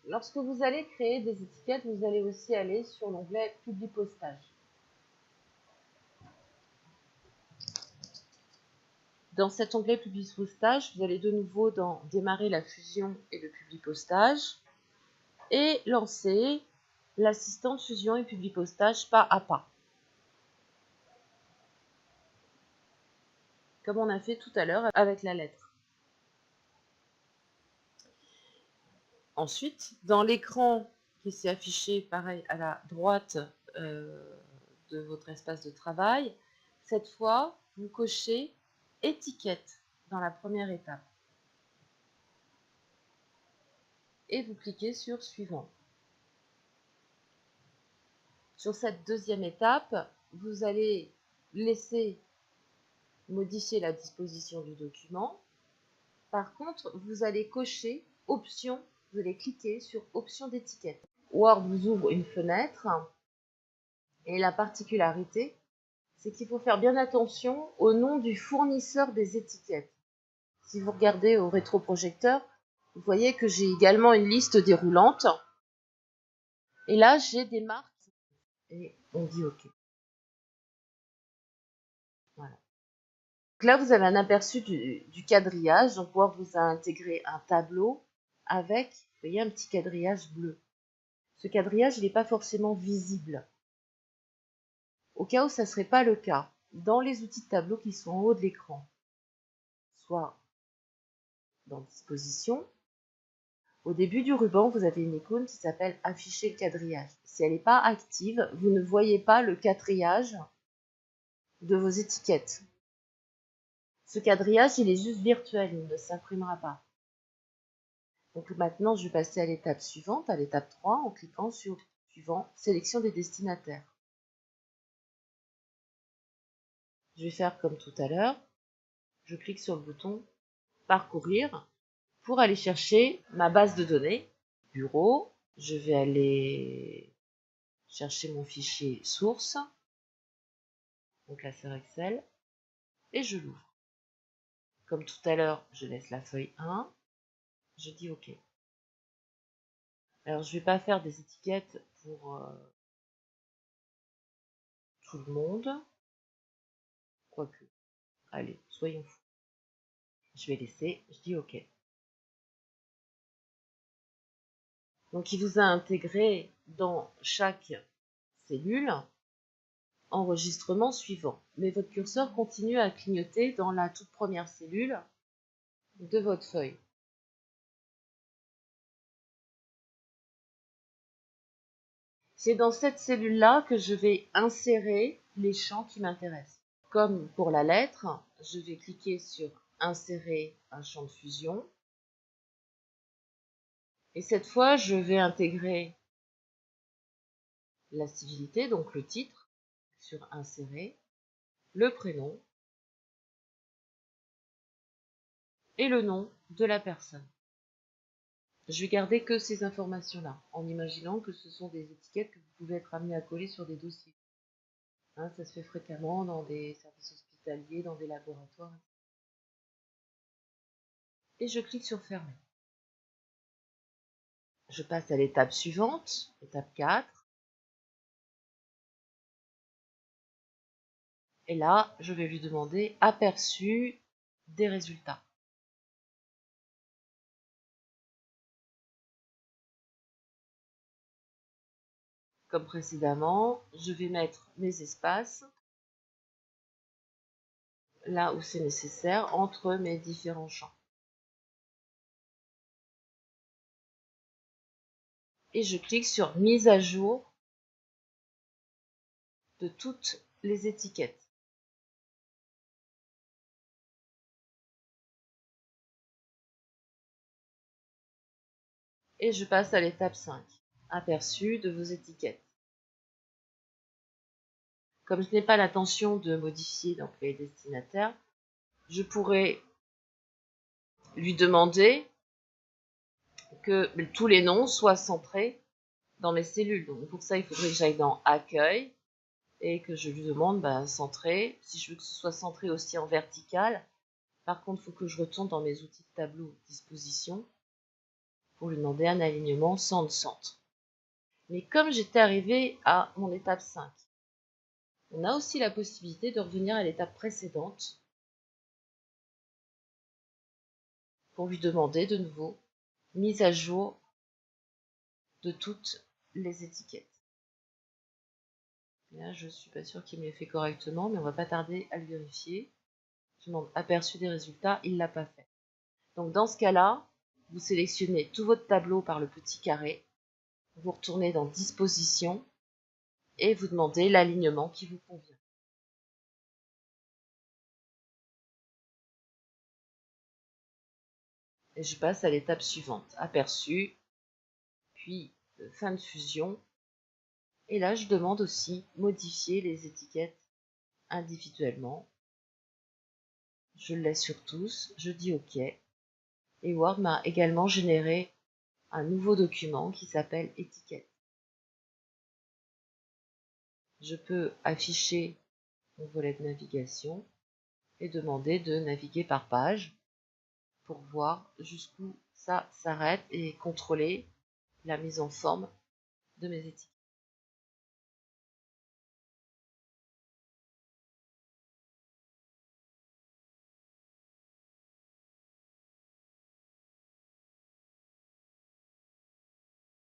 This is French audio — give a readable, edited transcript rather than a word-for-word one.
lorsque vous allez créer des étiquettes, vous allez aussi aller sur l'onglet Publipostage. Dans cet onglet Publipostage, vous allez de nouveau dans Démarrer la fusion et le Publipostage et lancer l'assistant de fusion et Publipostage pas à pas. Comme on a fait tout à l'heure avec la lettre. Ensuite, dans l'écran qui s'est affiché, pareil, à la droite de votre espace de travail, cette fois, vous cochez étiquette dans la première étape. Et vous cliquez sur suivant. Sur cette deuxième étape, vous allez laisser modifier la disposition du document. Par contre, vous allez cocher option, vous allez cliquer sur option d'étiquette. Word vous ouvre une fenêtre et la particularité, c'est qu'il faut faire bien attention au nom du fournisseur des étiquettes. Si vous regardez au rétroprojecteur, vous voyez que j'ai également une liste déroulante. Et là, j'ai des marques et on dit OK. Voilà. Donc là, vous avez un aperçu du quadrillage. Donc Word vous a intégré un tableau avec, vous voyez, un petit quadrillage bleu. Ce quadrillage, il n'est pas forcément visible. Au cas où ça ne serait pas le cas, dans les outils de tableau qui sont en haut de l'écran, soit dans Disposition, au début du ruban, vous avez une icône qui s'appelle Afficher le quadrillage. Si elle n'est pas active, vous ne voyez pas le quadrillage de vos étiquettes. Ce quadrillage, il est juste virtuel, il ne s'imprimera pas. Donc maintenant, je vais passer à l'étape suivante, à l'étape 3, en cliquant sur Suivant, Sélection des destinataires. Je vais faire comme tout à l'heure. Je clique sur le bouton Parcourir pour aller chercher ma base de données. Bureau, je vais aller chercher mon fichier source, donc classeur Excel, et je l'ouvre. Comme tout à l'heure, je laisse la feuille 1, je dis OK. Alors, je ne vais pas faire des étiquettes pour tout le monde, quoique, allez, soyons fous. Je vais laisser, je dis OK. Donc, il vous a intégré dans chaque cellule enregistrement suivant. Mais votre curseur continue à clignoter dans la toute première cellule de votre feuille. C'est dans cette cellule-là que je vais insérer les champs qui m'intéressent. Comme pour la lettre, je vais cliquer sur Insérer un champ de fusion. Et cette fois, je vais intégrer la civilité, donc le titre, sur Insérer, le prénom et le nom de la personne. Je vais garder que ces informations-là, en imaginant que ce sont des étiquettes que vous pouvez être amené à coller sur des dossiers. Hein, ça se fait fréquemment dans des services hospitaliers, dans des laboratoires. Et je clique sur Fermer. Je passe à l'étape suivante, étape 4. Et là, je vais lui demander aperçu des résultats. Comme précédemment, je vais mettre mes espaces là où c'est nécessaire entre mes différents champs. Et je clique sur mise à jour de toutes les étiquettes. Et je passe à l'étape 5, aperçu de vos étiquettes. Comme je n'ai pas l'intention de modifier donc les destinataires, je pourrais lui demander que tous les noms soient centrés dans mes cellules. Donc pour ça, il faudrait que j'aille dans Accueil et que je lui demande centrer. Si je veux que ce soit centré aussi en vertical, par contre, il faut que je retourne dans mes outils de tableau Disposition pour lui demander un alignement centre. Mais comme j'étais arrivée à mon étape 5, on a aussi la possibilité de revenir à l'étape précédente pour lui demander de nouveau mise à jour de toutes les étiquettes. Là, je ne suis pas sûre qu'il me l'ait fait correctement, mais on ne va pas tarder à le vérifier. Je demande aperçu des résultats, il ne l'a pas fait. Donc dans ce cas-là, vous sélectionnez tout votre tableau par le petit carré, vous retournez dans disposition et vous demandez l'alignement qui vous convient. Et je passe à l'étape suivante, aperçu, puis fin de fusion. Et là, je demande aussi modifier les étiquettes individuellement. Je le laisse sur tous, je dis OK. Et Word m'a également généré un nouveau document qui s'appelle étiquette. Je peux afficher mon volet de navigation et demander de naviguer par page pour voir jusqu'où ça s'arrête et contrôler la mise en forme de mes étiquettes.